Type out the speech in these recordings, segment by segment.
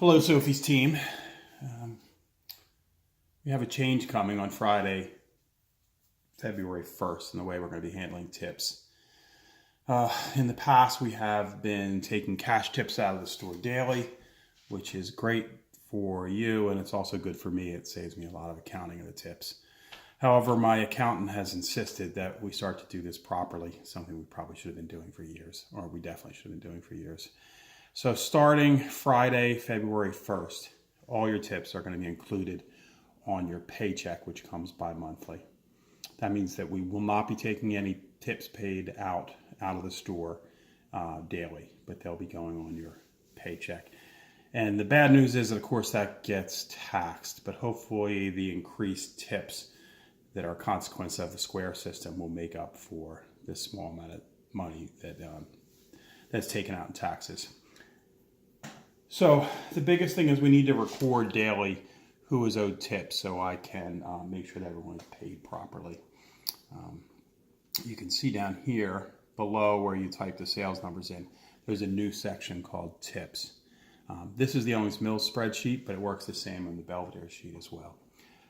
Hello, Sophie's team. Um, we have a change coming on Friday, February 1st, in the way we're going to be handling tips. In the past, we have been taking cash tips out of the store daily, which is great for you, and it's also good for me. It saves me a lot of accounting of the tips. However, my accountant has insisted that we start to do this properly, something we probably should have been doing for years, or we definitely should have been doing for years. So starting Friday, February 1st, all your tips are going to be included on your paycheck, which comes bi-monthly. That means that we will not be taking any tips paid out of the store daily, but they'll be going on your paycheck. And the bad news is that, of course, that gets taxed, but hopefully the increased tips that are a consequence of the Square system will make up for this small amount of money that's taken out in taxes. So the biggest thing is we need to record daily who is owed tips so I can make sure that everyone's paid properly. You can see down here below where you type the sales numbers in, there's a new section called tips. This is the Owings Mills spreadsheet, but it works the same on the Belvedere sheet as well.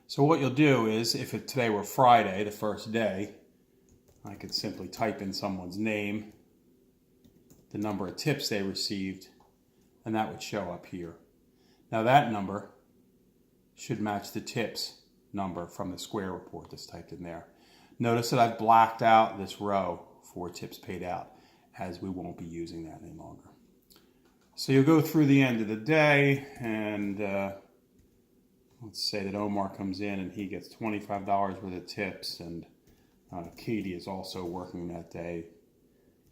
So what you'll do is, if today were Friday, the first day, I could simply type in someone's name, the number of tips they received, and that would show up here. Now that number should match the tips number from the Square report that's typed in there. Notice that I've blacked out this row for tips paid out, as we won't be using that any longer. So you'll go through the end of the day, and let's say that Omar comes in and he gets $25 worth of tips, and Katie is also working that day,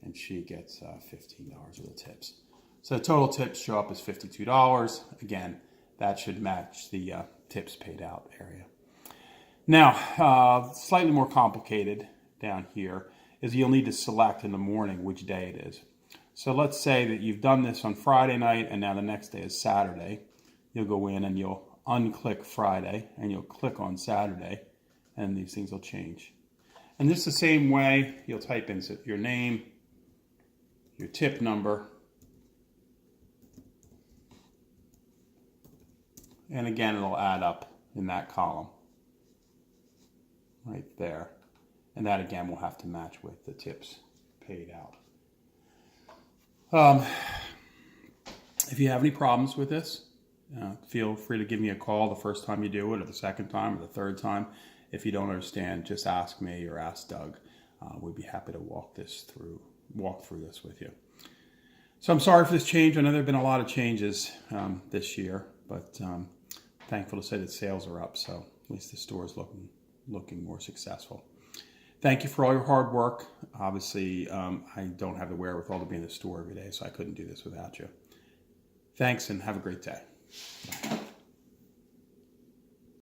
and she gets $15 worth of tips. So the total tips show up as $52. Again, that should match the tips paid out area. Now, slightly more complicated down here is you'll need to select in the morning which day it is. So let's say that you've done this on Friday night and now the next day is Saturday. You'll go in and you'll unclick Friday and you'll click on Saturday, and these things will change. And this is the same way. You'll type in your name, your tip number, and again, it'll add up in that column right there. And that, again, will have to match with the tips paid out. If you have any problems with this, feel free to give me a call the first time you do it, or the second time, or the third time. If you don't understand, just ask me or ask Doug. We'd be happy to walk through this with you. So I'm sorry for this change. I know there have been a lot of changes this year, but thankful to say that sales are up, so at least the store is looking more successful. Thank you for all your hard work. Obviously, I don't have the wherewithal to be in the store every day, so I couldn't do this without you. Thanks, and have a great day. Bye.